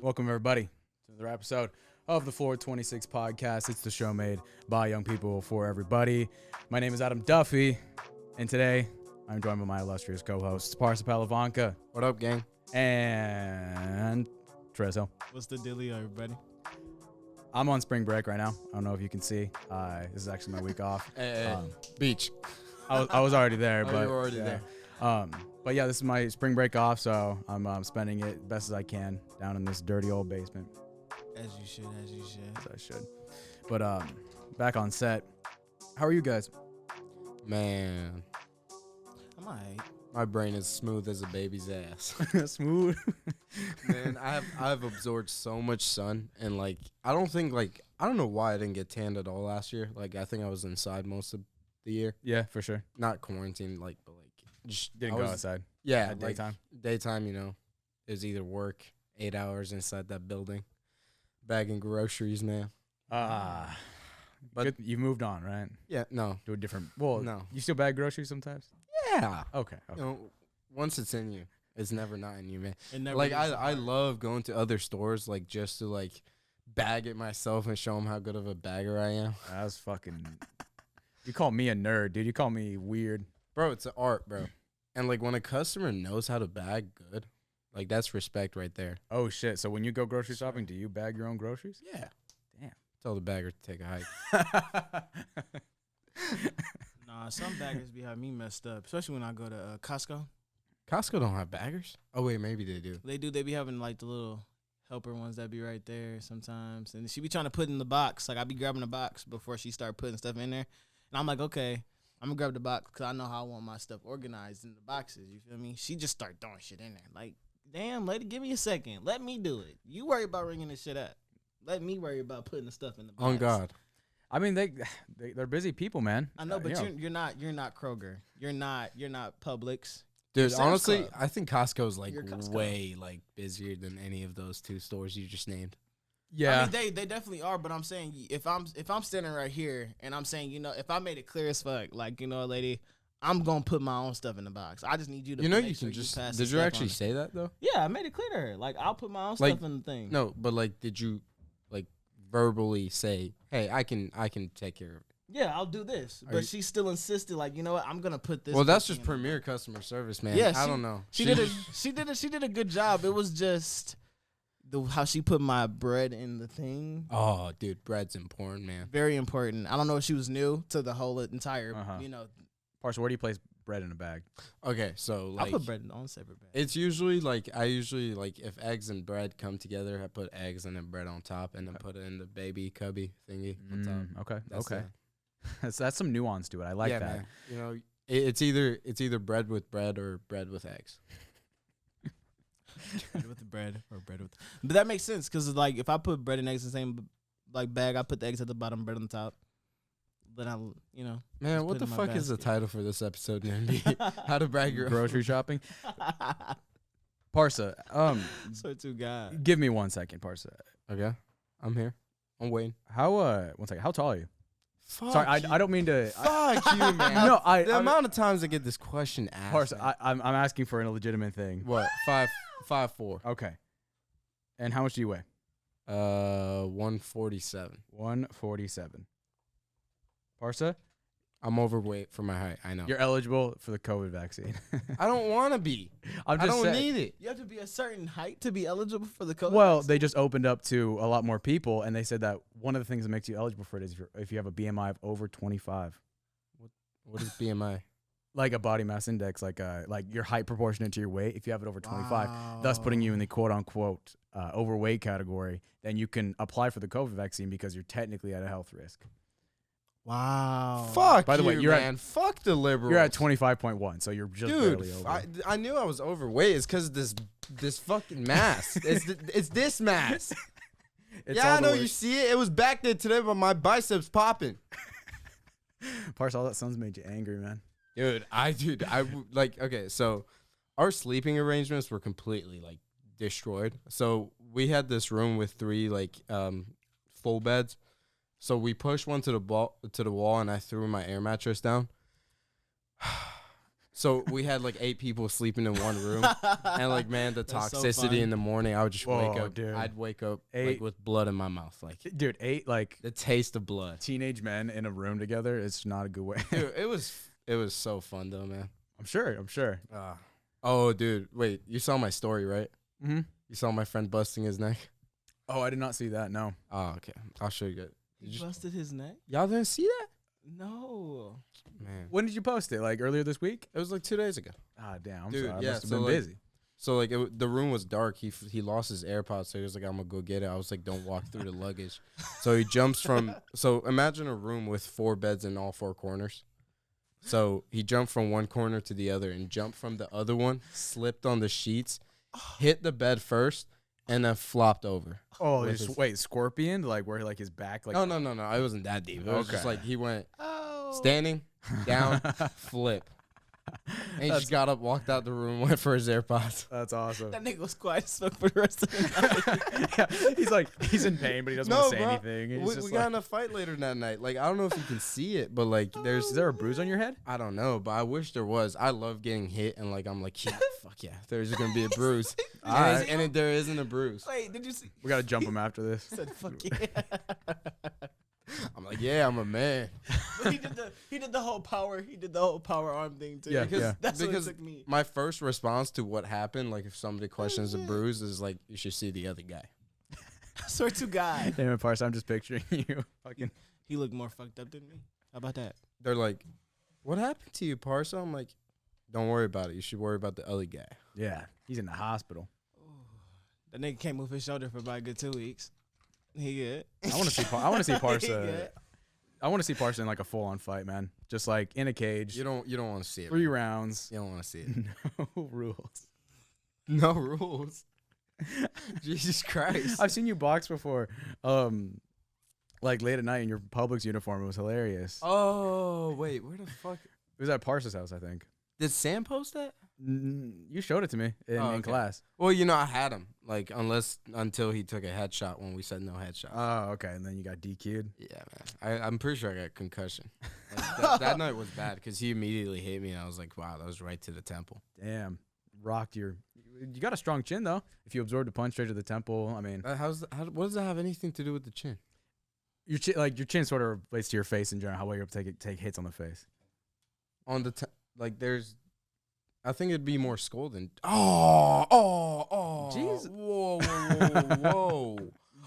Welcome, everybody, to another episode of the 426 podcast. It's the show made by young people for everybody. My name is Adam Duffy, and today I'm joined by my illustrious co-hosts, Parsa Pahlevankah. What up, gang? And Terez Hill. What's the dealio, everybody? I'm on spring break right now. I don't know if you can see. This is actually my week off. Beach. I was already there, but you were already there. But yeah, this is my spring break off, so I'm spending it best as I can down in this dirty old basement. As you should. As I should. But back on set. How are you guys? Man, I'm alright. my brain is smooth as a baby's ass. Smooth. Man, I've absorbed so much sun, and I don't know why I didn't get tanned at all last year. I think I was inside most of the year. Yeah, for sure. Not quarantined, but just Didn't go outside. Yeah, at daytime. Daytime, it was either work 8 hours inside that building, bagging groceries, man. But good, you moved on, right? Yeah, no, To a different. Well, no. You still bag groceries sometimes? Yeah. Okay. Once it's in you, it's never not in you, man. It never I love going to other stores just to bag it myself and show them how good of a bagger I am. That's fucking. You call me a nerd, dude. You call me weird. Bro, it's an art, bro. And when a customer knows how to bag good, that's respect right there. Oh shit! So when you go grocery shopping, do you bag your own groceries? Yeah. Damn. Tell the bagger to take a hike. Nah, some baggers be having me messed up, especially when I go to Costco. Costco don't have baggers? Oh, wait, maybe they do. They do. They be having the little helper ones that be right there sometimes, and she be trying to put in the box. I be grabbing the box before she start putting stuff in there, and I'm like, okay, I'm gonna grab the box because I know how I want my stuff organized in the boxes. You feel me? She just start throwing shit in there. Damn, lady, give me a second. Let me do it. You worry about ringing this shit up. Let me worry about putting the stuff in the box. On God. I mean, they're busy people, man. I know, but you're not Kroger. You're not Publix. Dude, Sam's honestly, Club. I think Costco's You're Costco. way busier than any of those two stores you just named. Yeah. I mean, they definitely are, but I'm saying if I'm standing right here and I'm saying, if I made it clear as fuck, lady, I'm gonna put my own stuff in the box. I just need you to. You make can sure just. pass Did the you stuff actually on. say that though? Yeah, I made it clear to her. I'll put my own stuff in the thing. No, but did you verbally say, "Hey, I can take care of it"? Yeah, I'll do this, but she still insisted. You know what? I'm gonna put this. Well, that's thing just in the premier customer service, man. Yeah, I don't know. She did a good job. It was just how she put my bread in the thing. Oh, dude, bread's important, man. Very important. I don't know if she was new to the whole entire, Parsa, where do you place bread in a bag? Okay, so I put bread on separate bag. it's usually I usually if eggs and bread come together, I put eggs and then bread on top, and then put it in the baby cubby thingy on top. Okay. That's Okay. That's some nuance to it. I like that. Man. It's either bread with bread or bread with eggs. Bread with the bread or bread with. But that makes sense because if I put bread and eggs in the same bag, I put the eggs at the bottom, bread on the top. Then Man, just what put the in my fuck is the basket. title for this episode gonna be? How to brag your Grocery shopping. Parsa, So to God. give me 1 second, Parsa. Okay, I'm here. I'm waiting. How 1 second. How tall are you? Fuck Sorry, you. I don't mean to. Fuck you, man. No, The amount of times I get this question asked. Parsa, man. I'm asking for a legitimate thing. What? 5'4". Okay. And how much do you weigh? 147. 147. Parsa, I'm overweight for my height. I know. you're eligible for the COVID vaccine. I don't want to be. I'm I just don't saying. need it. You have to be a certain height to be eligible for the COVID. Well, vaccine? they just opened up to a lot more people, and they said that one of the things that makes you eligible for it is if you have a BMI of over 25, What is BMI? like a body mass index, like your height proportionate to your weight. If you have it over 25, thus putting you in the quote unquote overweight category, then you can apply for the COVID vaccine because you're technically at a health risk. Wow. Fuck. By the way, you're at- man. Fuck the liberals. You're at 25.1, so you're just Dude, barely over. I knew I was overweight. It's because this fucking mass. It's this mass. It's Yeah, all I the know way- you see it. It was back there today, but my biceps popping. Parsa, all that sounds made you angry, man. Okay, so our sleeping arrangements were completely destroyed. So we had this room with 3 full beds. So we pushed one to the wall, and I threw my air mattress down. So we had like 8 people sleeping in one room, and like, man, the That's so toxicity funny. in the morning, I would just wake Whoa, up. dude. I'd wake up 8 like with blood in my mouth, like Dude, 8 like the taste of blood. teenage men in a room together. It's not a good way. Dude, it was so fun though, man. I'm sure. Oh, dude, wait, you saw my story, right? Mm-hmm. You saw my friend busting his neck. Oh, I did not see that. No. Oh, okay, I'll show you. He busted his neck? Y'all didn't see that, No. man? When did you post it? Like earlier this week? It was like 2 days ago. Ah, damn. I'm Dude, sorry. I yeah, must have so, been like, busy. So like the room was dark. He lost his AirPods, so he was like, "I'm gonna go get it." I was like, "Don't walk through the luggage." So he jumps from. So imagine a room with 4 beds in all 4 corners. So he jumped from one corner to the other and jumped from the other one, slipped on the sheets, hit the bed first, and then flopped over. Oh, with just his- wait, scorpion? Like where like his back? Like No. It wasn't that deep. It was just Okay. like he went Oh. standing, down, flip. And he just got up, walked out the room, went for his AirPods. That's awesome. That nigga was quiet as fuck for the rest of the night. Yeah, he's in pain, but he doesn't want to say anything. He's We just got like, in a fight later that night. Like, I don't know if you can see it, but like, is there a bruise on your head? I don't know, but I wish there was. I love getting hit, and like, I'm like, yeah, fuck yeah, there's gonna be a bruise. Alright. And there isn't a bruise. Wait, did you see? We gotta jump him after this. He said, fuck yeah. I'm like, yeah, I'm a man. But he did the whole power arm thing too. Yeah, because yeah. that's Because what it took me. My first response to what happened, like if somebody questions a bruise, is like, you should see the other guy. I swear to God. Damn it, Parsa, I'm just picturing you. Fucking. He looked more fucked up than me. How about that? They're like, what happened to you, Parsa? I'm like, don't worry about it. You should worry about the other guy. Yeah, he's in the hospital. That nigga can't move his shoulder for about a good 2 weeks. He good. I want to see. I want to see He Parsa. good. I want to see Parsa in like a full-on fight, man. Just like in a cage. You don't want to see it. 3 rounds. You don't want to see it. No rules. No rules. Jesus Christ. I've seen you box before. Like late at night in your Publix uniform. It was hilarious. Oh, wait. Where the fuck? It was at Parsa's house, I think. Did Sam post that? You showed it to me in Oh, okay. class. Well, you know, I had him. Like, until he took a headshot when we said no headshot. Oh, okay. And then you got DQ'd. Yeah, man. I'm pretty sure I got concussion. And that night was bad because he immediately hit me, and I was like, wow, that was right to the temple. Damn. Rocked your. You got a strong chin, though. If you absorbed a punch straight to the temple, I mean. What does that have anything to do with the chin? Your chin sort of relates to your face in general, how well you're able to take hits on the face. On the there's, I think it'd be more skull than. Oh, Jeez. Whoa.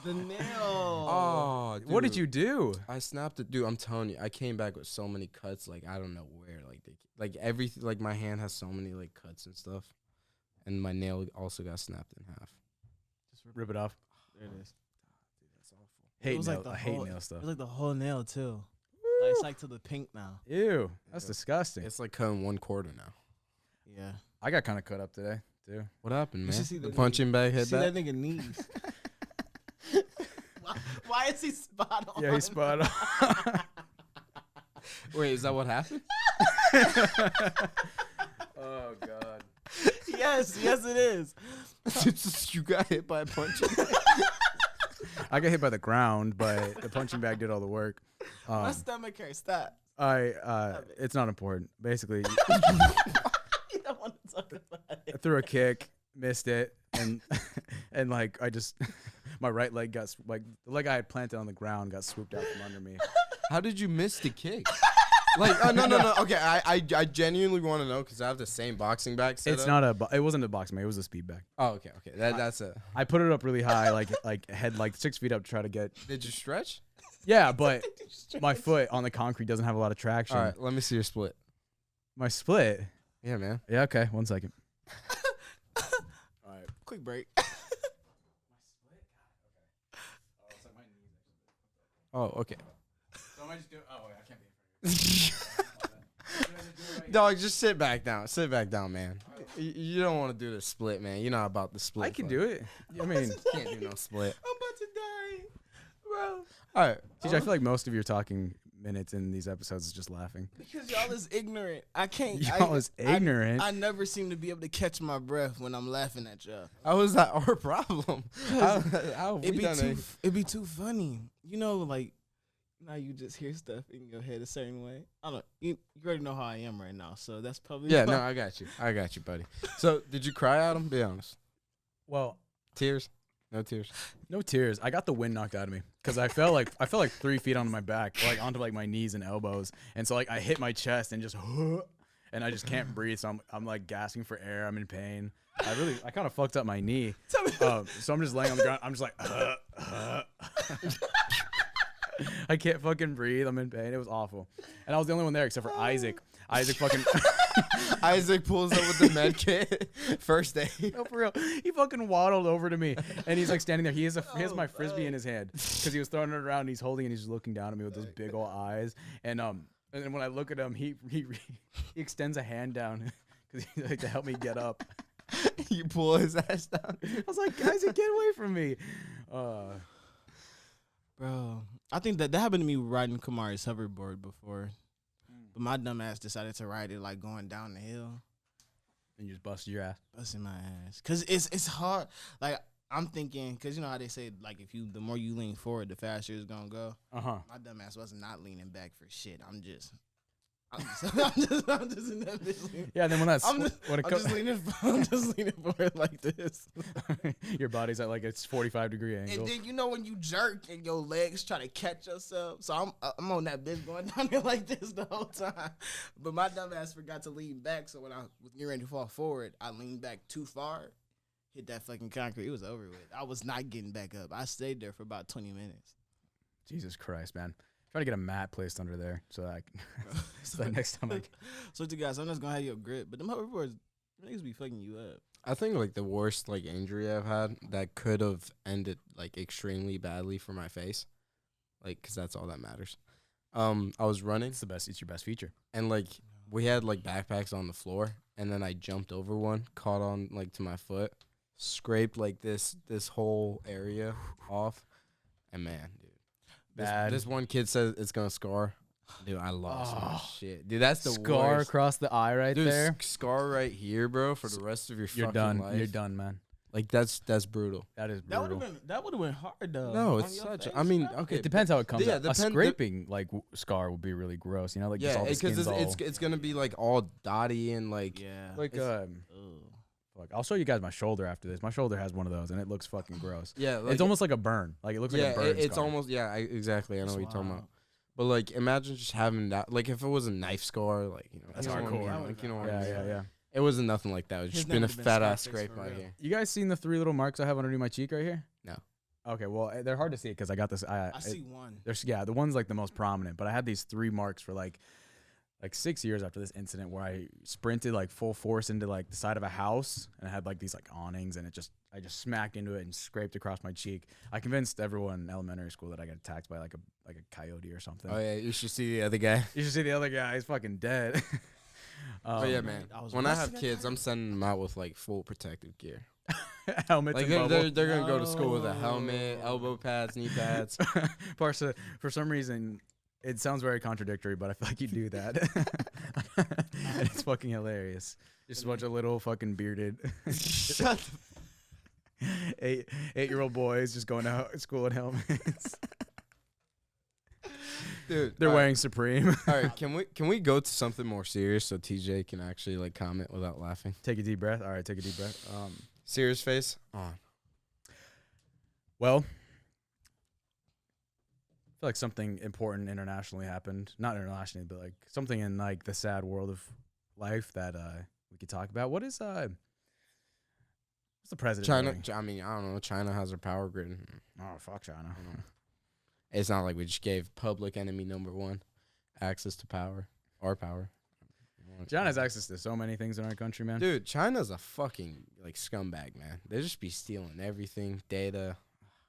The nail. Oh, What did dude. you do? I snapped it, dude. I'm telling you, I came back with so many cuts. Like, I don't know where. Like everything. Like, my hand has so many like cuts and stuff, and my nail also got snapped in half. Just rip it off. There it is. Dude, that's awful. Hate was nail, like the I hate whole- nail stuff. It's like the whole nail too. Like, it's like to the pink now. Ew, that's Yeah. disgusting. It's like cutting 1/4 now. Yeah. I got kind of cut up today, too. What happened, You man? should see The the punching bag See hit that back. nigga knees. Why is he spot on? Yeah, he spot on. Wait, is that what happened? Oh God. Yes, it is. You got hit by a punching bag. I got hit by the ground, but the punching bag did all the work. My stomach hurts. Stop. It's not important. Basically, You don't want to talk about I it. threw a kick, missed it, and and like I just my right leg got like the leg I had planted on the ground got swooped out from under me. How did you miss the kick? Like, no. Okay, I genuinely want to know because I have the same boxing bag set It's up. not it wasn't a boxing bag. It was a speed bag. Oh, okay. That's a. I put it up really high, like head like 6 feet up to try to get. Did you stretch? Yeah, but my foot on the concrete doesn't have a lot of traction. All right, let me see your split. My split. Yeah, man. Yeah. Okay. 1 second. All right. Quick break. Oh, okay. So am I just doing? Oh, wait, I can't be in front of you. Dog, just sit back down. Sit back down, man. You don't want to do the split, man. You're not about the split. I can do it. I mean, Can't do no split. I'm about to die, bro. All right. TJ, I feel like most of your talking minutes in these episodes is just laughing. Because y'all is ignorant. I can't. Y'all is ignorant. I never seem to be able to catch my breath when I'm laughing at y'all. How is that our problem? How have we It'd be done too. anything? It'd be too funny. You know, like Now you just hear stuff in your head a certain way. I don't. You already know how I am right now, so that's probably. Yeah, no, I got you, buddy. So, did you cry at him? Be honest. Well, Tears? No tears. no tears. I got the wind knocked out of me because I fell like 3 feet onto my back, like onto like my knees and elbows, and so like I hit my chest and just and I just can't breathe. So I'm like gasping for air. I'm in pain. I kind of fucked up my knee. So I'm just laying on the ground. I'm just like. I can't fucking breathe. I'm in pain. It was awful. And I was the only one there except for Isaac. Isaac fucking Isaac pulls up with the med kit. First day. No, for real. He fucking waddled over to me and he's like standing there. He has my frisbee in his hand because he was throwing it around and he's holding it and he's just looking down at me with those big old eyes. And then when I look at him, he extends a hand down because he like to help me get up. You pull his ass down. I was like, Isaac, get away from me. Bro, I think that happened to me riding Kamari's hoverboard before. But my dumb ass decided to ride it like going down the hill. And you just busted your ass. Busting my ass. Because it's hard. Like, I'm thinking, because you know how they say, like, the more you lean forward, the faster it's going to go. Uh-huh. My dumb ass was not leaning back for shit. I'm just in that bitch leaning. Yeah, and then when that's I'm just leaning forward like this. Your body's at like its 45-degree angle. And then you know when you jerk and your legs try to catch yourself. So I'm on that bitch going down there like this the whole time. But my dumb ass forgot to lean back. So when I was getting ready to fall forward, I leaned back too far, hit that fucking concrete. It was over with. I was not getting back up. I stayed there for about 20 minutes. Jesus Christ, man. Try to get a mat placed under there so that I can so that next time I can. So to guys, I'm just gonna have your grip, but them hoverboards niggas be fucking you up. I think like the worst like injury I've had that could have ended like extremely badly for my face, like because that's all that matters. I was running. It's your best feature. And like we had like backpacks on the floor, and then I jumped over one, caught on like to my foot, scraped like this whole area off, and man, dude. This one kid says it's gonna scar. Dude, I lost my shit. Dude, that's the scar worst. across the eye right Dude, there. Scar right here, bro, for the rest of your You're fucking done. life. You're done, man. Like that's brutal. That is brutal. That would have been hard though. No, on it's your such. face, I mean, bro. okay, It depends how it comes yeah, out. A depend- scraping like scar would be really gross. You know, like just Yeah, all the because skin's all it's gonna be like all dotty and like Yeah. like Ugh. Fuck, I'll show you guys my shoulder after this. My shoulder has one of those, and it looks fucking gross. yeah, like, It's almost like a burn. Like it looks like a burn. it's scar. almost exactly. I know what you're talking Wow. about. But like, imagine just having that. Like, if it was a knife scar, like That's you know what I mean? hardcore. Like, you know what I mean? Yeah. It wasn't nothing like that. It was His just been a never been fat ass Scarface scrape for right real. here. You guys seen the 3 little marks I have underneath my cheek right here? No. Okay, well they're hard to see because I got this. I see one. There's the one's like the most prominent, but I had these 3 marks for like 6 years after this incident where I sprinted like full force into like the side of a house and I had like these like awnings and I just smacked into it and scraped across my cheek. I convinced everyone in elementary school that I got attacked by like a coyote or something. Oh yeah, you should see the other guy. You should see the other guy. He's fucking dead. But yeah, man. I was When I have wrestling that kids, guy. I'm sending them out with like full protective gear. Helmets Like and they're bubble. gonna go to school with a helmet, elbow pads, knee pads. Parsa, for some reason, it sounds very contradictory, but I feel like you do that. And it's fucking hilarious. Just a bunch of little fucking bearded Shut the 8-year-old boys just going to school in helmets. dude. They're all right. wearing Supreme. All right, can we go to something more serious so TJ can actually like comment without laughing? Take a deep breath. All right, take a deep breath. Serious face on. Well, I feel like something important internationally happened. Not internationally, but like something in like the sad world of life that we could talk about. What's the president China. doing? I mean, I don't know. China has a power grid. Oh, fuck China. It's not like we just gave public enemy number 1 access to power. Our power. China has access to so many things in our country, man. Dude, China's a fucking like scumbag, man. They just be stealing everything, data,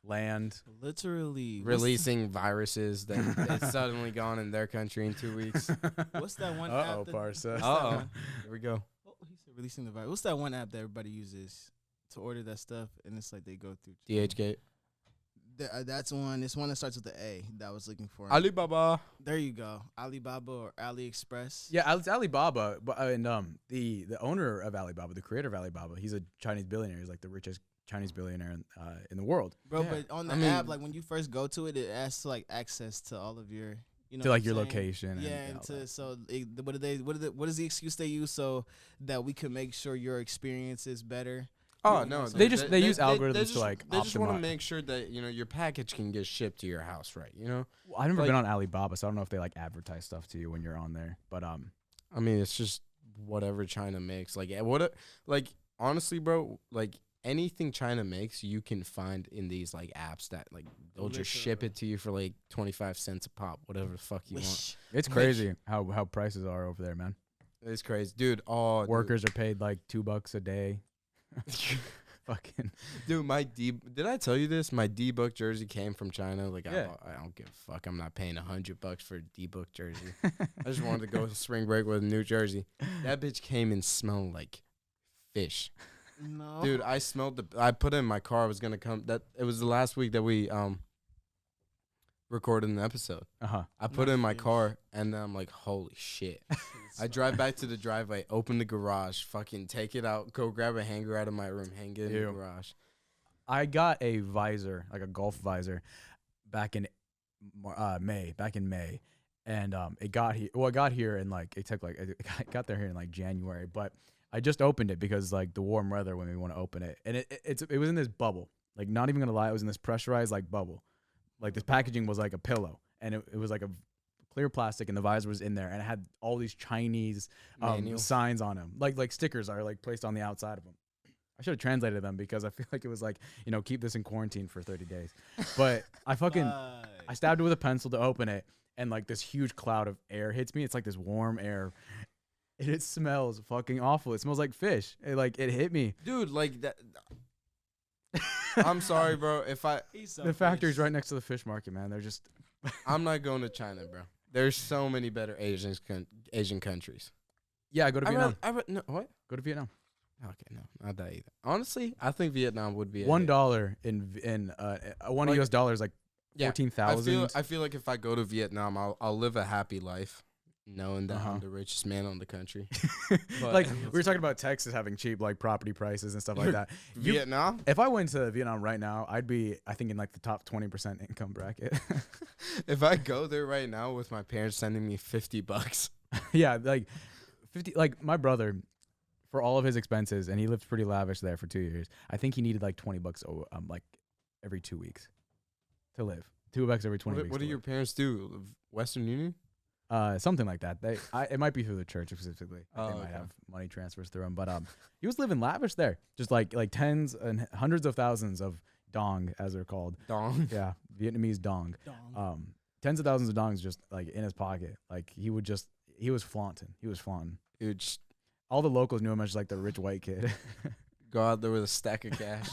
Land. Literally. releasing viruses that it's suddenly gone in their country in 2 weeks. What's that one Uh-oh, app? that- Parsa. what's that Uh-oh. one- Here we go. Oh, he said releasing the virus. What's that one app that everybody uses to order that stuff? And it's like they go through. DHgate. That's one. It's one that starts with the A that I was looking for. Alibaba. There you go. Alibaba or AliExpress. Yeah, it's Alibaba, but and the owner of Alibaba, the creator of Alibaba, he's a Chinese billionaire. He's like the richest Chinese billionaire in the world. Bro, Yeah. but on the I mean- app, like when you first go to it, it asks like access to all of your, you know, To what like I'm your saying? location. Yeah, and and all to that. so what is the excuse they use so that we can make sure your experience is better? Oh You know, no, so- They use algorithms just, to like They just want to optimize. make sure that your package can get shipped to your house, right? You know, I've never like- been on Alibaba, so I don't know if they like advertise stuff to you when you're on there. But I mean, it's just whatever China makes. Like honestly, bro, like anything China makes, you can find in these like apps that like they'll just ship it to you for like 25 cents a pop, whatever the fuck you want. Wish. it's crazy how prices are over there, man. It's crazy, dude. Oh, Workers are paid like $2 a day. Fucking dude, did I tell you this? My D-Book jersey came from China. Like, Yeah. I don't give a fuck. I'm not paying $100 for a D-Book jersey. I just wanted to go to spring break with a new jersey. That bitch came and smelled like fish. No, Dude, I smelled I put it in my car. I was gonna come. It was the last week that we recorded an episode. I put it in my Nice. car, and then I'm like, holy shit. I drive back to the driveway, open the garage, fucking take it out, go grab a hanger out of my room, hang it in Ew. the garage. I got a visor, like a golf visor, back in May. And it got here. Well, it got here in like it took like it got there here in like January, but I just opened it because like the warm weather when we want to open it, and it was in this bubble. Like, not even gonna lie, it was in this pressurized like bubble. Like, this packaging was like a pillow, and it was like a clear plastic, and the visor was in there, and it had all these Chinese Manual. signs on them, like stickers are like placed on the outside of them. I should have translated them because I feel like it was like, keep this in quarantine for 30 days. But I stabbed it with a pencil to open it, and like this huge cloud of air hits me. It's like this warm air. And it smells fucking awful. It smells like fish. It hit me. Dude, like that. I'm sorry, bro. The factory's right next to the fish market, man. They're just I'm not going to China, bro. There's so many better Asian countries. yeah. Go to Vietnam. No, what? Go to Vietnam. Okay, no, not that either. Honestly, I think Vietnam would be a hit. $1 in one Like- US dollar is like Yeah, 14,000. I feel like if I go to Vietnam, I'll live a happy life, knowing that Uh-huh. I'm the richest man on the country. Like, we were talking about Texas having cheap like property prices and stuff like that. Vietnam. If I went to Vietnam right now, I'd be, I think, in like the top 20% income bracket. If I go there right now with my parents sending me $50, Yeah, like 50. Like, my brother, for all of his expenses, and he lived pretty lavish there for 2 years. I think he needed like $20 like every 2 weeks to live. $2 every 20 weeks. what do to your live. parents do? Western Union? Something like that. It might be through the church specifically. Oh, They might okay. have money transfers through him, but he was living lavish there, just like tens and hundreds of thousands of dong, as they're called. Dong. Yeah, Vietnamese dong. Tens of thousands of dongs just like in his pocket. Like, he was flaunting. Dude, just All the locals knew him as like the rich white kid. go out there with a stack of cash.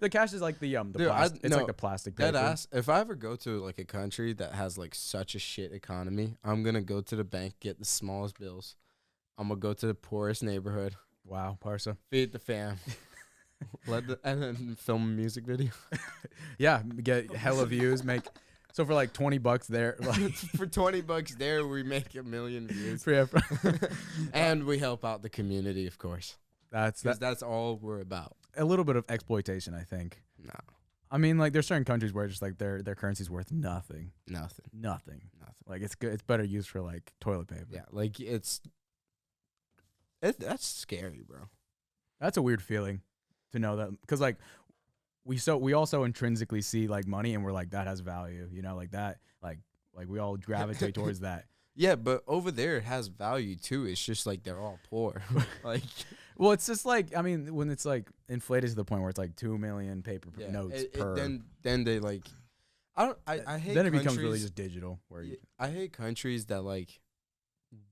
The cash is like the Dude, it's no, like the plastic Dead paper. ass. If I ever go to like a country that has like such a shit economy, I'm gonna go to the bank, get the smallest bills. I'm gonna go to the poorest neighborhood, Wow, Parsa. feed the fam, and then film a music video. Yeah, get hella views. So for like $20 there, like For $20 there, we make 1 million views, yeah, and we help out the community, of course, that's because that's all we're about. a little bit of exploitation, I think. No, I mean, like, there's certain countries where just like their currency's worth nothing. nothing. Like, it's good. It's better used for like toilet paper. Yeah, like that's scary, bro. That's a weird feeling to know that, because like we also intrinsically see like money and we're like, that has value, like that, like we all gravitate towards that. Yeah, but over there it has value too. It's just like they're all poor. Like, Well, it's just like, I mean, when it's like inflated to the point where it's like 2 million paper yeah, notes per. then they like, I hate. Then it becomes countries- really just digital. Where you, I hate countries that like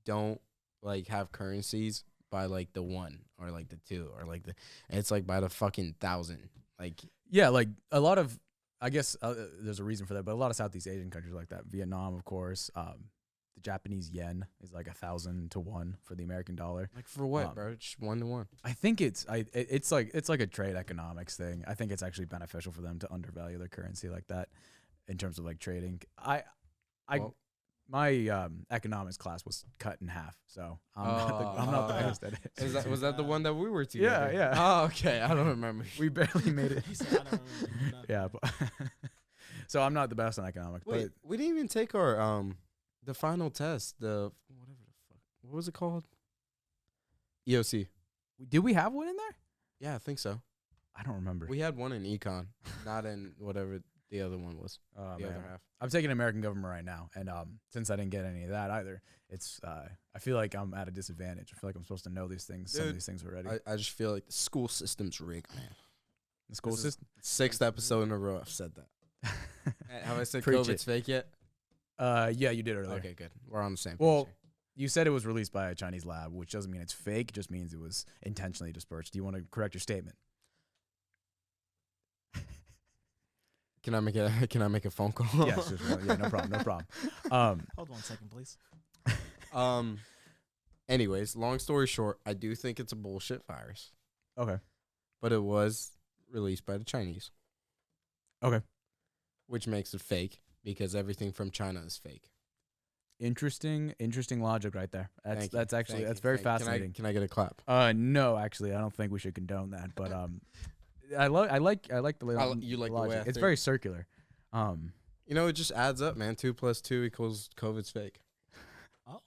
don't like have currencies by like the 1 or like the 2 or like it's like by the fucking 1,000. Like, yeah, like a lot of, I guess there's a reason for that, but a lot of Southeast Asian countries like that, Vietnam, of course. The Japanese yen is like 1,000 to 1 for the American dollar. like for what, bro? Just 1 to 1. I think it's like a trade economics thing. I think it's actually beneficial for them to undervalue their currency like that in terms of like trading. Well- my economics class was cut in half, so I'm not the best at it. Was that the one that we were Yeah, together? yeah. Oh, okay. I don't remember. We barely made it. He said, I don't remember nothing. Yeah, but so I'm not the best on economics. Wait, we didn't even take our the final test. The whatever the fuck. What was it called? EOC. but did we have one in there? Yeah, I think so. I don't remember. We had one in econ, not in whatever the other one was. Oh, The man. other half. I'm taking American government right now, and since I didn't get any of that either, it's I feel like I'm at a disadvantage. I feel like I'm supposed to know these things, some of Dude, these things already. I just feel like the school system's rigged, man. The school This is system. 6th episode in a row I've said that. Have I said Preach COVID's fake yet? Yeah, you did earlier. Okay, good. We're on the same page. Well, here. you said it was released by a Chinese lab, which doesn't mean it's fake. It just means it was intentionally dispersed. Do you want to correct your statement? Can I make a phone call? Yes. Just, yeah, no problem. No problem. Hold on a second, please. Anyways, long story short, I do think it's a bullshit virus, Okay. but it was released by the Chinese. Okay. Which makes it fake because everything from China is fake. Interesting logic right there. Thank you, That's actually thank that's you, very thank you. fascinating. Can I get a clap? No, actually, I don't think we should condone that. But I like the You like the way logic. I It's think. very circular. You know, it just adds up, man. 2 + 2 = COVID's fake. Oh,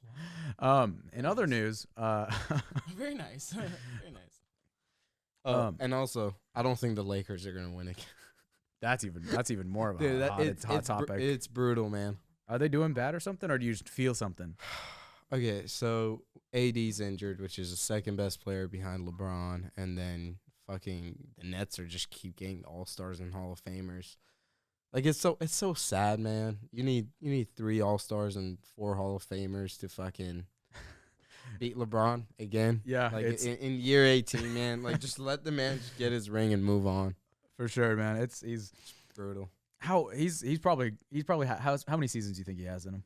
wow. In other news, Very nice. Very nice. And also, I don't think the Lakers are gonna win it. that's even more of a Dude, hot topic. It's brutal, man. Are they doing bad or something, or do you just feel something? Okay, so AD's injured, which is the second best player behind LeBron, and then fucking the Nets are just keep getting All-Stars and Hall of Famers. Like it's so sad, man. You need 3 All-Stars and 4 Hall of Famers to fucking beat LeBron again. Yeah, Like it's in year 18, man. Like just let the man just get his ring and move on. for sure, man. He's Brutal. he's probably how many seasons do you think he has in him?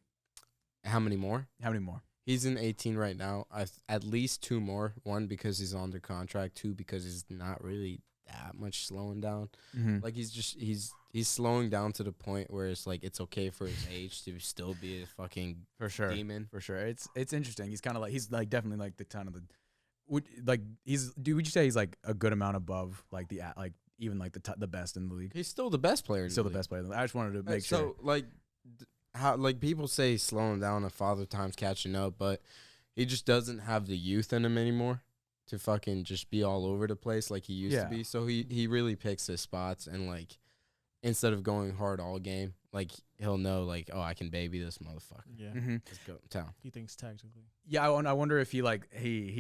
How many more? How many more? He's in 18 right now. At least 2 more. 1 because he's under contract. 2 because he's not really that much slowing down. Mm-hmm. Like he's slowing down to the point where it's like it's okay for his age to still be a fucking For sure. demon. For sure. It's interesting. He's kind of like definitely like the ton of the would you say he's like a good amount above like even like the best in the league? He's still the best player. In Still the the league. best player in the league. I just wanted to make sure. So like how like people say he's slowing down and Father Time's catching up, but he just doesn't have the youth in him anymore to fucking just be all over the place like he used to be. So he really picks his spots and like instead of going hard all game, like he'll know like, oh, I can baby this motherfucker. Yeah. Mm-hmm. Let's go to town. He thinks tactically. Yeah, I wonder if he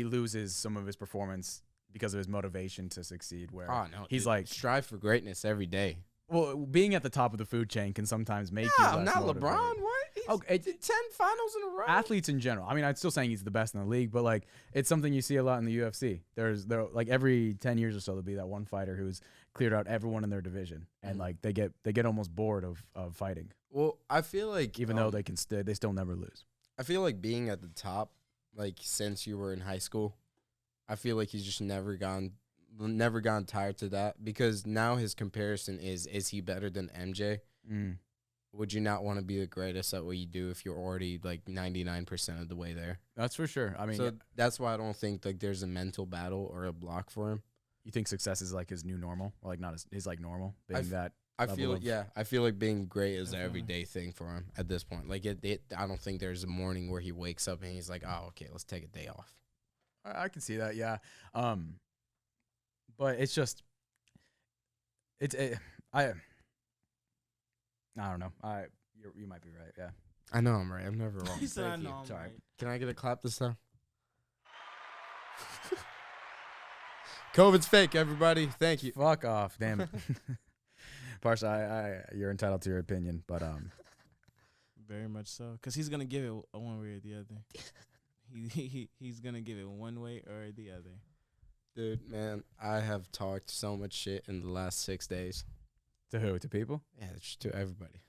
loses some of his performance because of his motivation to succeed. Where Oh no, he's dude, like, strive for greatness every day. well, being at the top of the food chain can sometimes make you Yeah, less not motivated. LeBron. What? He's Okay, 10 finals in a row. Athletes in general. I mean, I'm still saying he's the best in the league, but like it's something you see a lot in the UFC. There like every 10 years or so there'll be that one fighter who's cleared out everyone in their division, and like they get almost bored of fighting, Well, I feel like even though they still never lose. I feel like being at the top, like since you were in high school, I feel like he's just never gone tired to that because now his comparison is he better than MJ? Would you not want to be the greatest at what you do if you're already like 99% of the way there? That's for sure. I mean, So that's why I don't think like there's a mental battle or a block for him. you think success is like his new normal, or like not his like normal being that. I level feel like being great is an Definitely. everyday thing for him at this point. Like I don't think there's a morning where he wakes up and he's like, oh, okay, let's take a day off. I can see that, yeah. But it's just, I don't know. You might be right, yeah. I know I'm right. I'm never wrong. He said, Thank I you. know I'm Sorry. right. Can I get a clap this time? COVID's fake, everybody. Thank you. Fuck off, damn it. Parsa, you're entitled to your opinion, but Very much so. Because he's going to give it one way or the other. He's going to give it one way or the other. Dude, man, I have talked so much shit in the last 6 days. to who? To people? Yeah, just to everybody.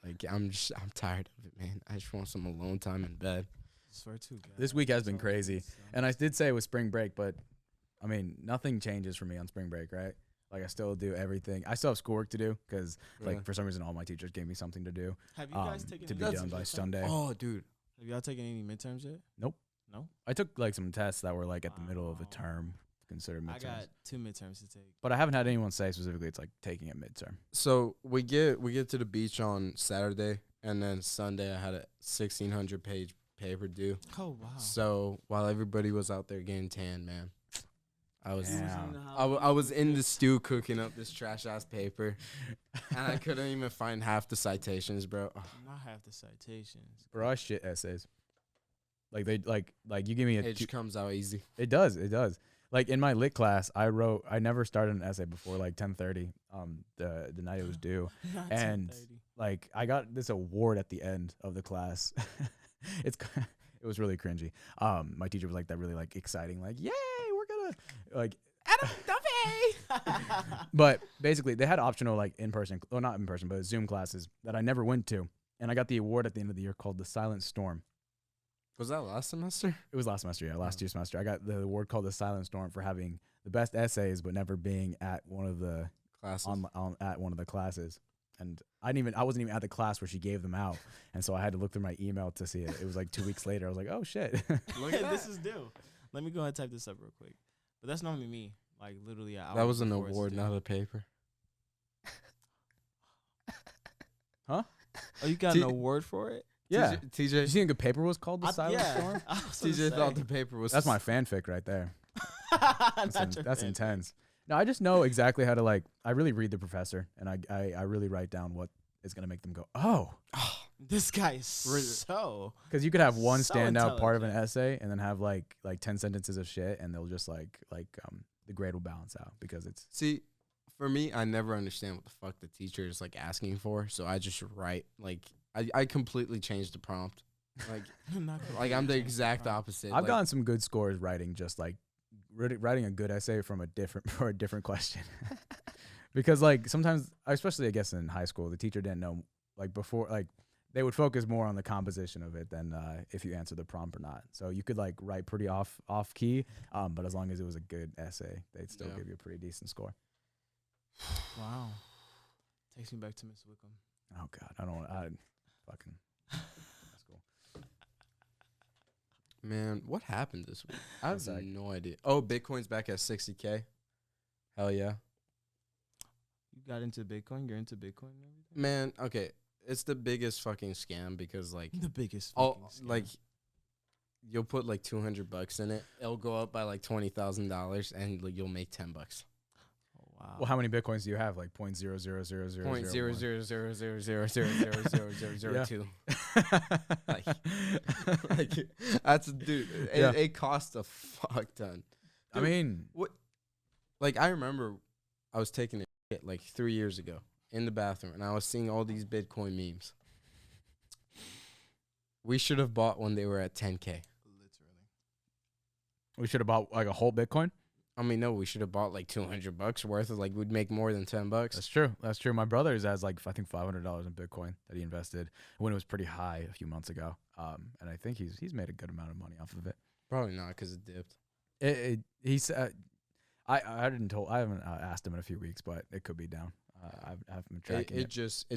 Like I'm tired of it, man. I just want some alone time in bed. Swear to God. This week has been That's all it crazy. is, so. And I did say it was spring break, but I mean, nothing changes for me on spring break, right? Like I still do everything. I still have schoolwork to do because Really? like for some reason all my teachers gave me something to do Have you guys taken to be any done by midterms? Sunday. Oh, dude. Have y'all taken any midterms yet? Nope. No. I took like some tests that were like at the middle of a Wow. term, considered midterms. I got 2 midterms to take. But I haven't had anyone say specifically it's like taking a midterm. So we get to the beach on Saturday, and then Sunday I had a 1,600-page paper due. Oh wow. So while everybody was out there getting tan, man, I was Yeah. I was in the stew cooking up this trash ass paper, and I couldn't even find half the citations, bro. Ugh. Not half the citations. Bro, I shit essays. Like they like you give me a It comes out easy. It does. Like in my lit class, I never started an essay before like 10:30, the night it was due. Not And 10:30. Like I got this award at the end of the class. It was really cringy. My teacher was like that really like exciting, like, yay, we're gonna like Adam Duffy. but basically they had optional like in-person, well not in person, but Zoom classes that I never went to. And I got the award at the end of the year called the Silent Storm. Was that last semester? It was last semester, yeah, last year's semester. I got the award called the Silent Storm for having the best essays, but never being at one of the Classes. at one of the classes. And I wasn't even at the class where she gave them out, and so I had to look through my email to see it. It was like 2 weeks later. I was like, oh shit. Look at This that. is due. Let me go ahead and type this up real quick. But that's normally me. Like literally an hour That was an before it's award, due. not a paper. Huh? Oh, you got T- an award for it? Yeah. TJ, You seen the paper was called the Silent Storm? I was gonna TJ thought say. the paper was. That's my fanfic right there. Not That's, your that's fan. intense. No, I just know exactly how to like. I really read the professor, and I really write down what is gonna make them go, oh. This guy is so. Because you could have one So standout part of an intelligent. essay, and then have like 10 sentences of shit, and they'll just like the grade will balance out because it's. See, for me, I never understand what the fuck the teacher is like asking for, so I just write like I completely changed the prompt. Like like I'm the exact opposite. I've like, gotten some good scores writing just like writing a good essay from for a different question. Because like sometimes, especially I guess in high school, the teacher didn't know like before like they would focus more on the composition of it than if you answer the prompt or not. So you could like write pretty off key, but as long as it was a good essay, they'd still Yeah. give you a pretty decent score. Wow. Takes me back to Miss Wickham. Oh God, I don't want. I fucking. That's cool. Man, what happened this week? I have What's that? no idea. Oh, Bitcoin's back at 60K. Hell yeah. You got into Bitcoin? You're into Bitcoin and everything? Man, okay. It's the biggest fucking scam because like The biggest. oh fucking scam. like you'll put like $200 in it. It'll go up by like $20,000 and like, you'll make $10. Oh, wow. Well, how many bitcoins do you have? Like 0.0000000. Point zero zero zero zero zero zero zero zero zero zero Yeah. 2. Like that's dude. Yeah. It costs a fuck ton. I mean, Like I remember, I was taking a shit like 3 years ago in the bathroom, and I was seeing all these Bitcoin memes. We should have bought when they were at 10K. Literally. we should have bought like a whole bitcoin. I mean, no, we should have bought like $200 worth of like we'd make more than $10. That's true. That's true. My brother has like I think $500 in Bitcoin that he invested when it was pretty high a few months ago. And I think he's made a good amount of money off of it. Probably not because it dipped. He said I haven't asked him in a few weeks, but it could be down. I haven't been tracking It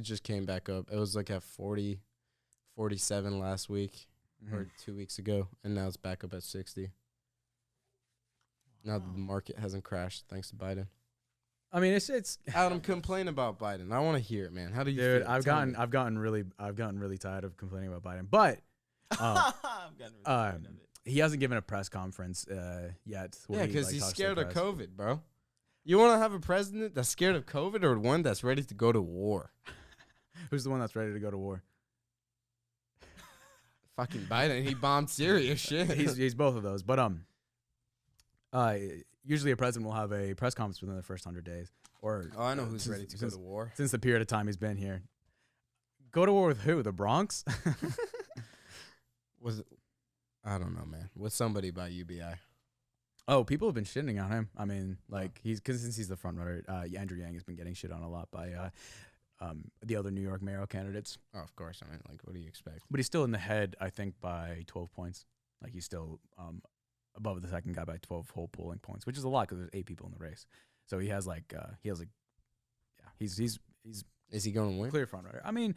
just came back up. It was like at 40, 47 last week or 2 weeks ago, and now it's back up at 60. Now the market hasn't crashed thanks to Biden. I mean, it's Adam, complain about Biden. I want to hear it, man. How do you dude. feel? I've Tell me. gotten really tired of complaining about Biden, but I've gotten really tired of it. he hasn't given a press conference yet. where Yeah, he, because like, he's talks to the scared of press. COVID, bro. You want to have a president that's scared of COVID or one that's ready to go to war? Who's the one that's ready to go to war? Fucking Biden. He bombed Syria. Shit. he's both of those. But usually a president will have a press conference within the first 100 days. Or Oh, I know who's since- ready to go to war. since the period of time he's been here. Go to war with who? The Bronx? Was it? I don't know, man. With somebody by UBI. Oh, people have been shitting on him. I mean, like since he's the front runner, Andrew Yang has been getting shit on a lot by the other New York mayoral candidates. Oh, of course. I mean, like, what do you expect? But he's still in the head, I think, by 12 points. Like he's still above the second guy by 12 whole polling points, which is a lot because there's 8 people in the race. So he has like he's Is he going to win? clear front runner. I mean,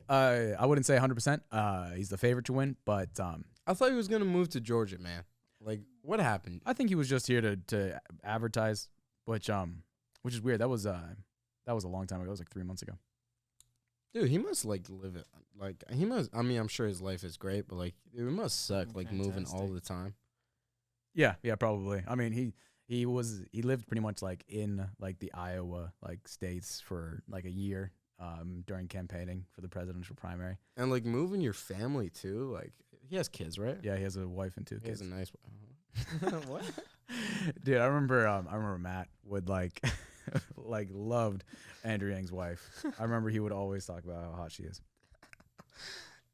I wouldn't say 100%. He's the favorite to win, but I thought he was going to move to Georgia, man. Like, what happened? I think he was just here to advertise, which is weird. That was a long time ago. It was like 3 months ago. Dude, he must like live it. Like he must. I mean, I'm sure his life is great, but like it must suck like moving all the time. Yeah, probably. I mean, he lived pretty much like in like the Iowa like states for like a year during campaigning for the presidential primary. And like moving your family too. Like he has kids, right? Yeah, he has a wife and 2 kids. He has a nice What? Dude, I remember Matt would like like loved Andrew Yang's wife. I remember he would always talk about how hot she is.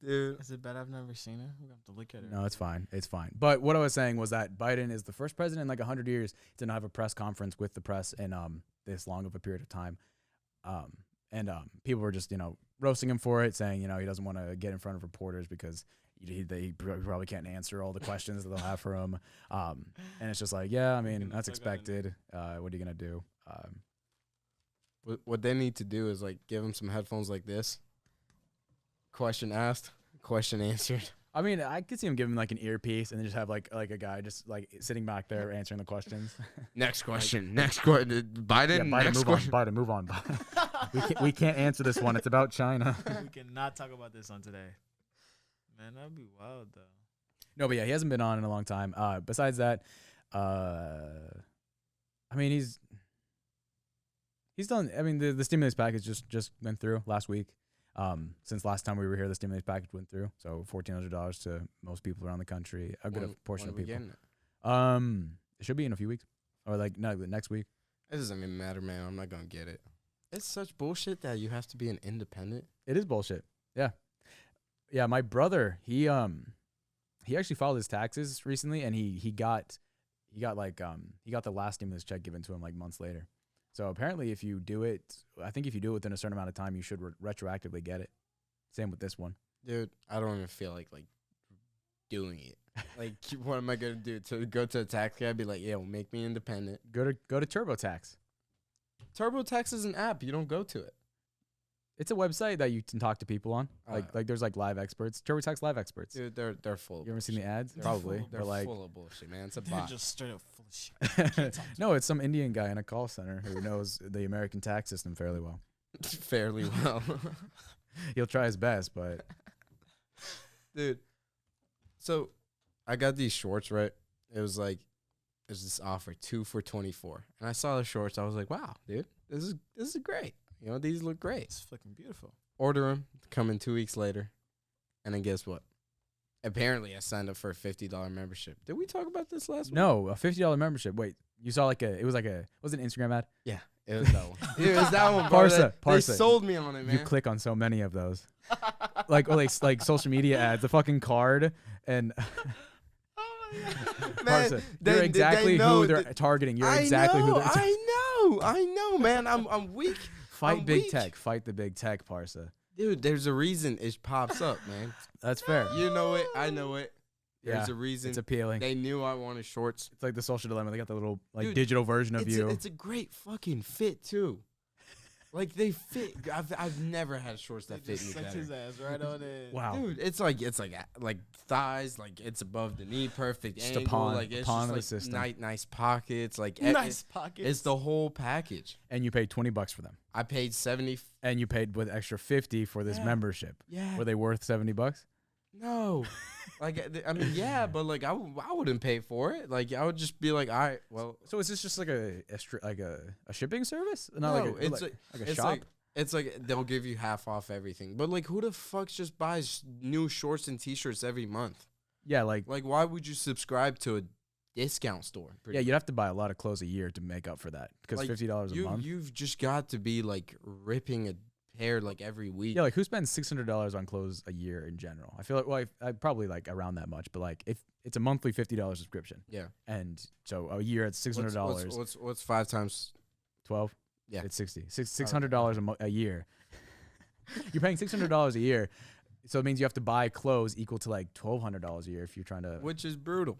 Dude. Is it bad I've never seen her? We have to look at her. No, it's fine. It's fine. But what I was saying was that Biden is the first president in like 100 years to not have a press conference with the press in this long of a period of time. And people were just, roasting him for it, saying, he doesn't want to get in front of reporters because they probably can't answer all the questions that they'll have for him. And it's just like, yeah, I mean, that's expected. What are you going to do? What they need to do is like give him some headphones like this. Question asked, question answered. I mean, I could see him giving like an earpiece and then just have like a guy just like sitting back there answering the questions. Next question. Next question. Biden. Yeah, Biden, next move question. on. Biden, move on. we can't answer this one. It's about China. We cannot talk about this on today. Man, that'd be wild though. No, but yeah, he hasn't been on in a long time. Besides that, I mean, he's done. I mean, the stimulus package just went through last week. Since last time we were here, the stimulus package went through. So $1,400 to most people around the country, a good portion of people. It should be in a few weeks, or like no, next week. It doesn't even matter, man. I'm not gonna get it. It's such bullshit that you have to be an independent. It is bullshit. Yeah. Yeah, my brother, he actually filed his taxes recently, and he got the last stimulus check given to him like months later. So apparently, if you do it within a certain amount of time, you should retroactively get it. Same with this one. Dude, I don't even feel like doing it. Like, what am I gonna do? To go to a tax guy, be like, "Yo, make me independent." Go to TurboTax. TurboTax is an app. You don't go to it. It's a website that you can talk to people on. Like there's like live experts, TurboTax live experts. Dude, they're full. You ever seen the ads? They're Probably. They're But like, full of bullshit, man. It's a They're bot. just straight up full of shit. no, it's some Indian guy in a call center who knows the American tax system fairly well. Fairly well. He'll try his best, but Dude, so I got these shorts, right? It was like, there's this offer, 2 for $24. And I saw the shorts. I was like, wow, dude, this is great. These look great. It's fucking beautiful. Order them, come in 2 weeks later. And then guess what? Apparently, I signed up for a $50 membership. Did we talk about this last week? no, a $50 membership. Wait, you saw was it an Instagram ad? Yeah, it was that one. It was that one, bro. Parsa. They sold me on it, man. You click on so many of those. like social media ads, the fucking card and Oh my god. Man, Parsa, they- you're they exactly know who they're that- targeting. You're exactly who they're targeting. I know, man. I'm weak. Fight I'm big weak. tech. Fight the big tech, Parsa. Dude, there's a reason it pops up, man. That's fair. You know it. I know it. There's Yeah, a reason. It's appealing. They knew I wanted shorts. It's like the social dilemma. They got the little like Dude, digital version of you. It's a great fucking fit too. Like they fit. I've never had shorts that They fit me just sucked better. his ass right on it. Wow. Dude, it's like thighs, like it's above the knee, perfect Just a angle, pawn- like it's pawn just of the like system. nice pockets, like Nice pockets. It's the whole package. And you paid $20 for them. I paid 70. And you paid with extra 50 for this Yeah. membership. Yeah. Were they worth $70? No. Like I mean, yeah, but like I wouldn't pay for it. Like I would just be like, all right, well, So is this just like a shipping service? no, Not like it's like a it's shop? like it's like they'll give you half off everything. But like, who the fuck just buys new shorts and t-shirts every month? Yeah, like Like, why would you subscribe to a discount store? yeah, you'd have to buy a lot of clothes a year to make up for that because Like, $50 a month. You've just got to be like ripping a pair like every week. Yeah, like who spends $600 on clothes a year in general? I feel like I probably like around that much, but like if it's a monthly $50 subscription, Yeah. and so a year it's $600. What's 5 times? 12. Yeah. It's $600 a year. You're paying $600 a year, so it means you have to buy clothes equal to like $1,200 a year if you're trying to. Which is brutal.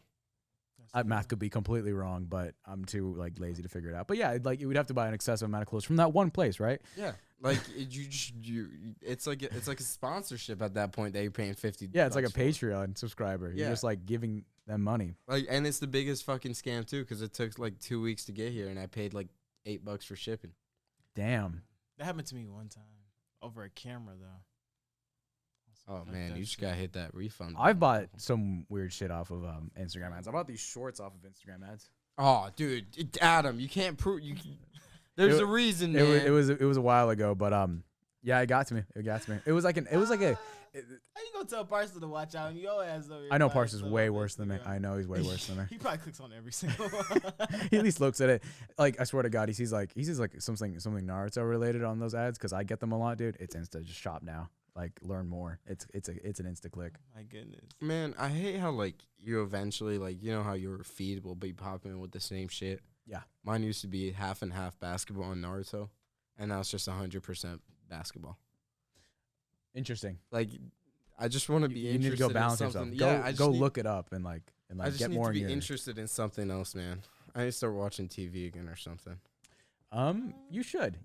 Math could be completely wrong, but I'm too like lazy to figure it out. But yeah, like you would have to buy an excessive amount of clothes from that one place, right? Yeah, like it's like a sponsorship at that point that you're paying 50. Yeah, it's like a for. Patreon subscriber. You're Yeah. just like giving them money. Like, and it's the biggest fucking scam too, because it took like 2 weeks to get here, and I paid like $8 for shipping. Damn. That happened to me one time over a camera though. Oh Fuck man, that you just shit. gotta hit that refund. I've button. bought some weird shit off of Instagram ads. I bought these shorts off of Instagram ads. Oh, dude, Adam, you can't prove you. There's a reason, man. It was a while ago, but yeah, it got to me. It got to me. It was like a. How you gonna tell Parsa to watch out and your ass over here? I know by Parsa's himself way on worse than me. Instagram? I know he's way worse than me. He probably clicks on every single one. He at least looks at it. Like I swear to God, he sees like something Naruto related on those ads because I get them a lot, dude. It's Insta. Just shop now. Like learn more. It's an Insta click. My goodness. Man, I hate how like you eventually like you know how your feed will be popping with the same shit. Yeah. Mine used to be half and half basketball and Naruto, and now it's just 100% basketball. Interesting. Like, I just want to be You interested need to go balance in yourself. something. Go Yeah, I just go need, look it up and I just get need more to in be your. interested in something else, man. I need to start watching TV again or something. You should.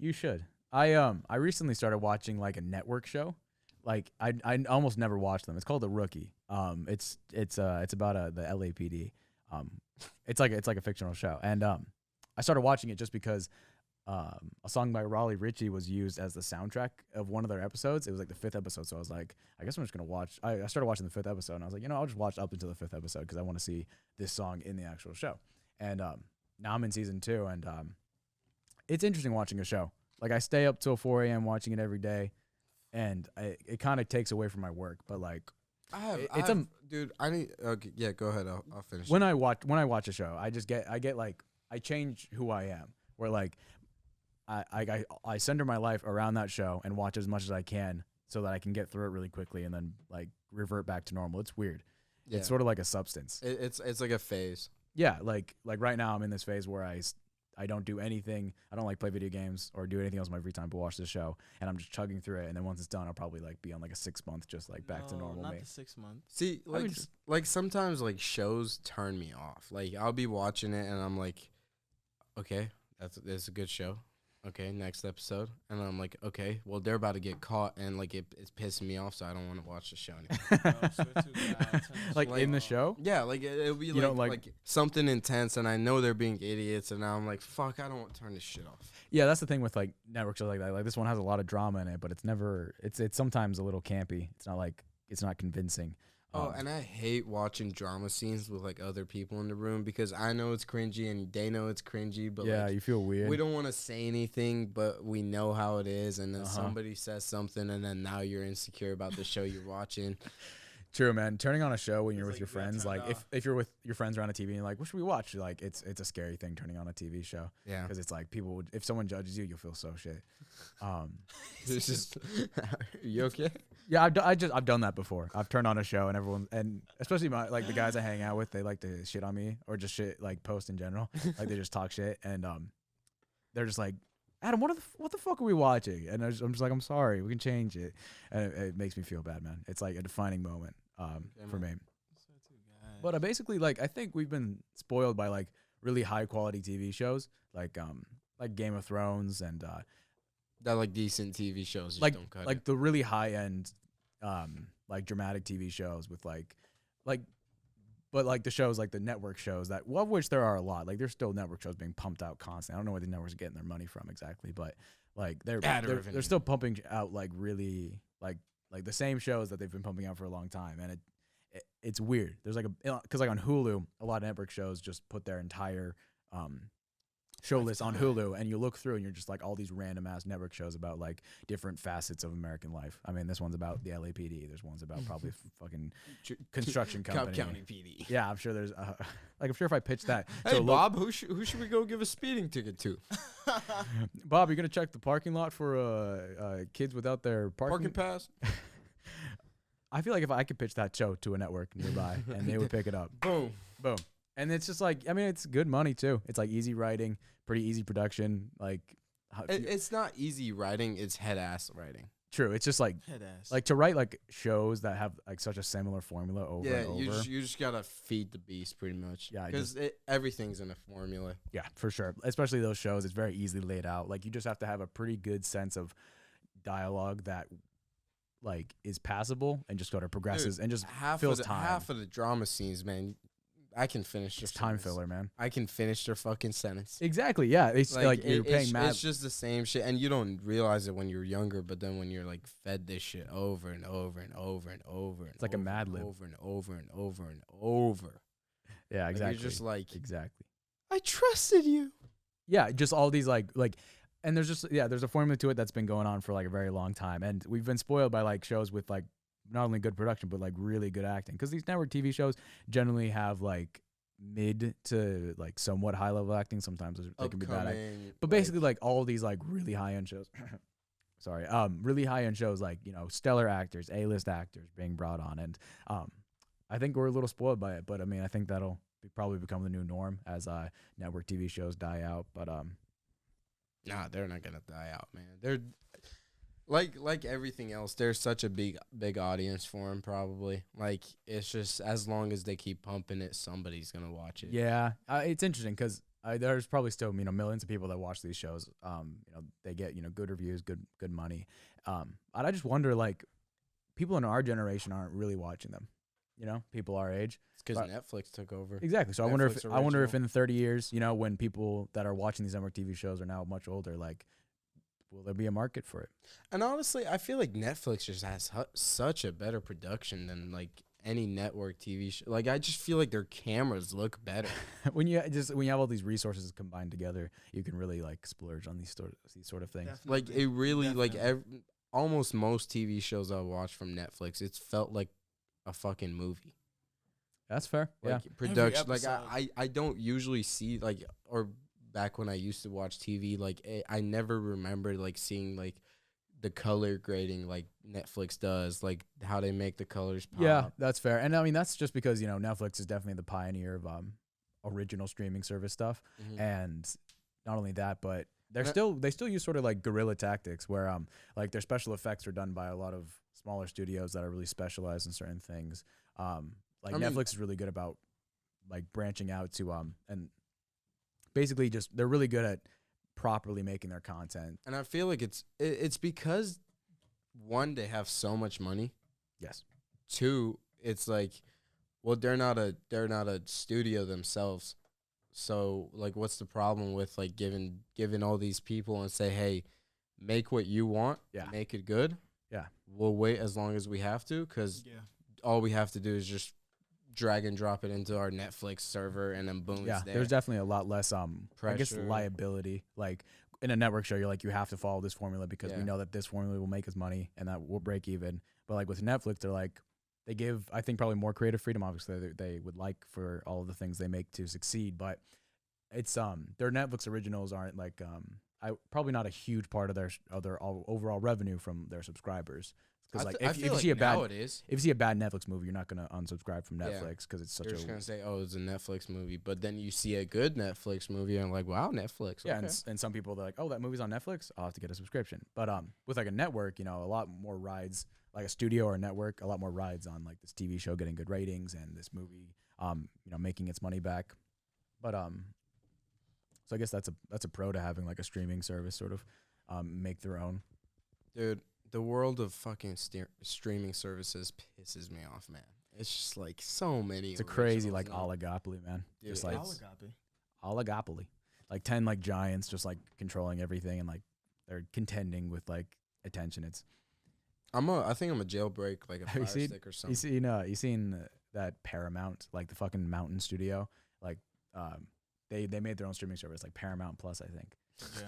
I recently started watching like a network show. Like I almost never watched them. It's called The Rookie. It's about the LAPD. It's like a fictional show, and I started watching it just because a song by Raleigh Ritchie was used as the soundtrack of one of their episodes. It was like the 5th episode, so I was like, I guess I'm just gonna watch. I started watching the 5th episode, and I was like, I'll just watch up until the 5th episode because I want to see this song in the actual show. And now I'm in season 2, and it's interesting watching a show. Like I stay up till 4 a.m. watching it every day. And it kind of takes away from my work, but like, dude. I need. Okay, yeah, go ahead. I'll finish. when I watch a show, I get like I change who I am. Where like, I center my life around that show and watch as much as I can so that I can get through it really quickly and then like revert back to normal. It's weird. Yeah. It's sort of like a substance. It's like a phase. Yeah, like right now I'm in this phase where I don't do anything. I don't like play video games or do anything else in my free time but watch the show. And I'm just chugging through it. And then once it's done, I'll probably like be on like a 6-month, just like back to normal Not me. the 6 months. See, like sometimes like shows turn me off. Like I'll be watching it and I'm like, okay, that's a good show. Okay, next episode. And I'm like, okay, well they're about to get caught and like it's pissing me off, so I don't want to watch the show anymore. Oh, swear to God, turn this Like shit in the off. show? Yeah, like it'll be You don't like like- something intense, and I know they're being idiots, and now I'm like, fuck, I don't want to turn this shit off. Yeah, that's the thing with like network shows like that. Like this one has a lot of drama in it, but it's sometimes a little campy. It's not convincing. Oh, and I hate watching drama scenes with like other people in the room because I know it's cringy and they know it's cringy, but yeah, like, you feel weird. we don't want to say anything, but we know how it is, and then Uh-huh. somebody says something, and then now you're insecure about the show you're watching. True, man. Turning on a show when you're It's with like your you got friends, turned like off. if you're with your friends around a TV and you're like, what should we watch? Like it's a scary thing turning on a TV show Yeah, because it's like if someone judges you, you'll feel so shit. it's just, you okay? Yeah, I've done that before. I've turned on a show and and especially like the guys I hang out with, they like to shit on me or just shit like post in general. Like they just talk shit and they're just like, Adam, what the fuck are we watching? And I'm just like, I'm sorry, we can change it. And it makes me feel bad, man. It's like a defining moment for me. Swear to God. But basically, like I think we've been spoiled by like really high quality TV shows, like Game of Thrones and That like decent TV shows just like don't cut like it. the really high end like dramatic TV shows with but like the shows like the network shows that of which there are a lot. Like there's still network shows being pumped out constantly. I don't know where the networks are getting their money from exactly, but like they're revenue. still pumping out like really like the same shows that they've been pumping out for a long time, and it's weird. There's like because like on Hulu, a lot of network shows just put their entire show list on Hulu, and you look through and you're just like all these random ass network shows about like different facets of American life. I mean, this one's about the LAPD. There's one's about probably fucking construction Cobb company. County PD. Yeah, I'm sure there's like I'm sure if I pitch that, Hey to Bob, who should we go give a speeding ticket to? Bob, you're gonna check the parking lot for kids without their Parking pass. I feel like if I could pitch that show to a network nearby and they would pick it up, Boom. boom. And it's just like, I mean, it's good money too. It's like easy writing, pretty easy production. Like, It's not easy writing; it's head ass writing. True. It's just like Head ass. to write like shows that have like such a similar formula over and over. you just gotta feed the beast pretty much. Yeah, because everything's in a formula. Yeah, for sure. Especially those shows, it's very easily laid out. Like you just have to have a pretty good sense of dialogue that like is passable and just sort of progresses and just fills time. Half of the drama scenes, man, I can finish. It's time filler, man. I can finish their fucking sentence. Exactly. Yeah. It's like you're paying mad. It's just the same shit, and you don't realize it when you're younger. But then when you're like fed this shit over and over and over and over, it's like a Mad Lib over and over and over and over. Yeah, exactly. Like you're just like exactly. I trusted you. Yeah, just all these like, and there's just there's a formula to it that's been going on for like a very long time, and we've been spoiled by like shows with like not only good production but like really good acting, because these network TV shows generally have like mid to like somewhat high level acting. Sometimes they can be bad acting, but basically like all these like really high end shows. Sorry, really high end shows, like, you know, stellar actors, A-list actors being brought on, and I think we're a little spoiled by it, but I mean I think that'll probably become the new norm as network TV shows die out. But nah, they're not gonna die out, man. They're like everything else. There's such a big audience for them. Probably like it's just as long as they keep pumping it, somebody's gonna watch it. Yeah, it's interesting because there's probably still millions of people that watch these shows. They get good reviews, good money. And I just wonder, like, people in our generation aren't really watching them. People our age. It's because Netflix took over. Exactly. So I wonder if in 30 years, when people that are watching these network TV shows are now much older, like, will there be a market for it? And honestly, I feel like Netflix just has such a better production than like any network TV show. Like, I just feel like their cameras look better. when you have all these resources combined together, you can really like splurge on these sort of things. Definitely. Like it really like almost most TV shows I watch from Netflix, it's felt like a fucking movie. That's fair. Like production. Like I don't usually see like, or back when I used to watch TV, like I never remembered like seeing like the color grading like Netflix does, like how they make the colors pop. Yeah, that's fair. And I mean that's just because Netflix is definitely the pioneer of original streaming service stuff. Mhm. And not only that, but they still use sort of like guerrilla tactics where like their special effects are done by a lot of smaller studios that are really specialized in certain things. Netflix is really good about like branching out to and basically just they're really good at properly making their content. And I feel like it's because one, they have so much money. Yes. Two, it's like, well, they're not a studio themselves. So like, what's the problem with like giving all these people and say, hey, make what you want, make it good. Yeah, we'll wait as long as we have to, because all we have to do is just drag and drop it into our Netflix server, and then boom, it's there. There's definitely a lot less pressure. I guess liability. Like in a network show, you're like, you have to follow this formula because we know that this formula will make us money and that will break even. But like with Netflix, they're like, they give, I think, probably more creative freedom. Obviously, they would like for all of the things they make to succeed, but it's their Netflix originals aren't like probably not a huge part of their overall revenue from their subscribers. Because like if you see a bad Netflix movie, you're not gonna unsubscribe from Netflix because it's such you're just gonna say, oh, it's a Netflix movie, but then you see a good Netflix movie and like, wow, Netflix. Yeah, okay. and some people they're like, oh, that movie's on Netflix, I'll have to get a subscription. But with like a network, a lot more rides, like a studio or a network, a lot more rides on like this TV show getting good ratings and this movie, making its money back. But so I guess that's a pro to having like a streaming service sort of make their own. Dude, the world of fucking streaming services pisses me off, man. It's just like so many. It's a crazy like oligopoly, man. Dude, just like oligopoly, like 10 like giants just like controlling everything, and like they're contending with like attention. I think I'm a jailbreak like a Fire Stick or something. You seen that Paramount, like the fucking Mountain Studio, like they made their own streaming service, like Paramount Plus, I think. Yeah.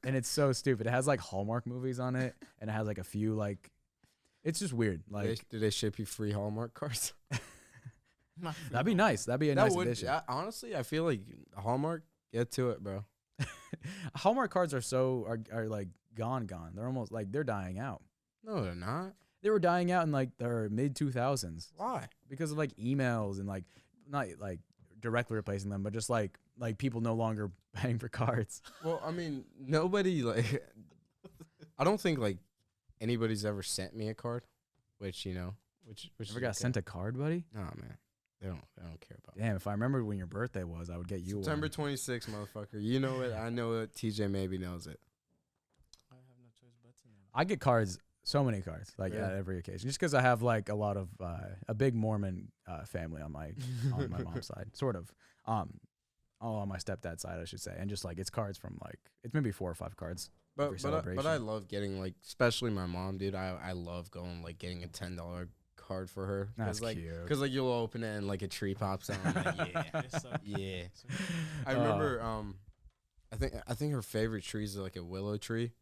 And it's so stupid. It has like Hallmark movies on it, and it has like a few like, it's just weird. Like, do they ship you free Hallmark cards? That'd be nice. That'd be a nice addition. Honestly, I feel like Hallmark, get to it, bro. Hallmark cards are like gone. They're almost like they're dying out. No, they're not. They were dying out in like their mid 2000s. Why? Because of like emails and like not like directly replacing them, but just like people no longer paying for cards. Well, I mean, nobody like, I don't think like anybody's ever sent me a card, which which Ever got sent a card, buddy? Nah, man, they don't care about. Damn, if I remembered when your birthday was, I would get you September one. 26th, motherfucker. You know it. I know it. TJ maybe knows it. I have no choice but to know. I get cards, so many cards, like Yeah. at every occasion, just because I have like a lot of a big Mormon family on my mom's side, sort of. On my stepdad's side, I should say, and just like it's cards from like it's maybe 4 or 5 cards. every But I celebration. love getting like, especially my mom, dude. I love going like getting a $10 card for her. That's like, cute. Cause like you'll open it and like a tree pops out. I'm like, yeah, It's so yeah. so I remember I think her favorite tree is like a willow tree,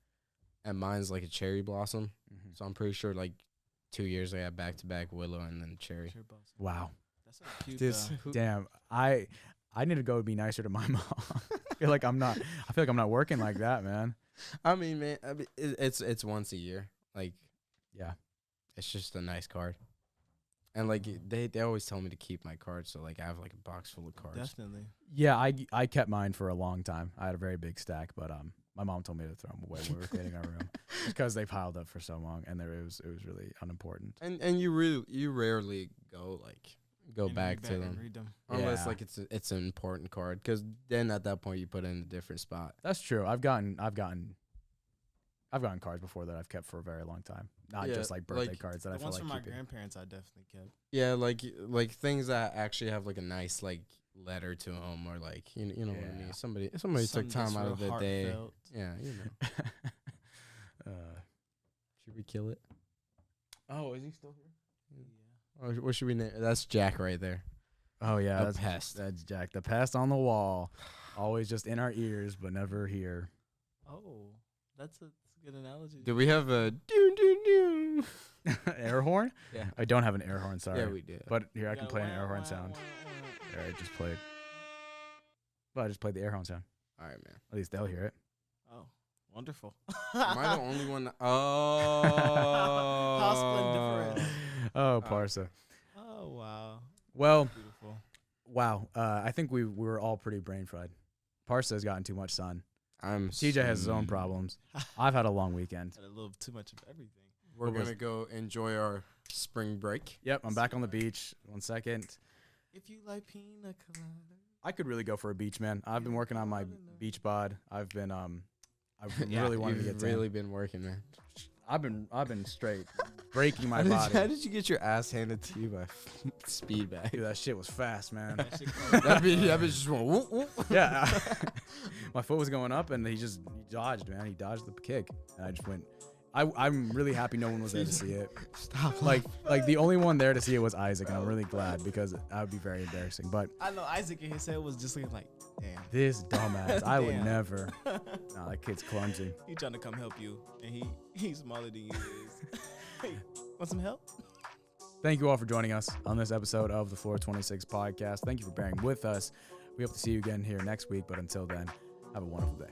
and mine's like a cherry blossom. Mhm. So I'm pretty sure like 2 years I had back to back willow and then cherry. Sure, boss. Wow. That's so cute. This though. Damn. I need to go be nicer to my mom. I feel like I'm not working like that, man. I mean, man, it's once a year. Like, Yeah. it's just a nice card. And like they always tell me to keep my cards, so like I have like a box full of cards. Definitely. Yeah, I kept mine for a long time. I had a very big stack, but my mom told me to throw them away when we were cleaning our room because they piled up for so long, and it was really unimportant. And you rarely go And back read to and them read them. unless Yeah. like it's an important card, because then at that point you put it in a different spot. That's true. I've gotten cards before that I've kept for a very long time. Not Yeah, just like birthday like, cards that I The feel ones like from my keeping. grandparents, I definitely kept. Yeah, like things that actually have like a nice like letter to them, or like you know what I Yeah. mean. Somebody Something took time that's out of real their day. heartfelt. Yeah, you know. Should we kill it? Oh, is he still here? Or what should we name? That's Jack right there. Oh yeah, The that's pest. That's Jack, the pest on the wall, always just in our ears but never here. Oh, that's a good analogy. Do we have a doo doo doo? Air horn? Yeah. I don't have an air horn, sorry. Yeah, we did. But here I You can gotta play an wah, air horn wah, sound. wah, wah. There, I just played. Well, I just played the air horn sound. All right, man. At least they'll hear it. Oh, wonderful. Am I the only one? Oh. How splendiferous. Oh, Parsa. Oh, wow. Well, Beautiful. wow. I think we were all pretty brain fried. Parsa has gotten too much sun. TJ has his own problems. I've had a long weekend. Had a little too much of everything. We're What was- gonna go enjoy our spring break. Yep, I'm back on the beach. 1 second. If you like pina colada. I could really go for a beach, man. I've been working on my beach bod. I've been really wanting to you've get really been working, man. I've been straight breaking my How body. did you get your ass handed to you by speedbag? Dude, that shit was fast, man. That shit That bitch just went whoop, whoop. Yeah, my foot was going up, and he dodged, man. He dodged the kick, and I just went. I'm really happy no one was there to see it. Stop. Like the only one there to see it was Isaac, and I'm really glad because that would be very embarrassing. But I know Isaac in his head was just like, damn. this dumbass, I would Damn. never. Nah, that kid's clumsy. He trying to come help you, and he's smaller than you is. Hey, want some help? Thank you all for joining us on this episode of the Floor 26 podcast. Thank you for bearing with us. We hope to see you again here next week. But until then, have a wonderful day.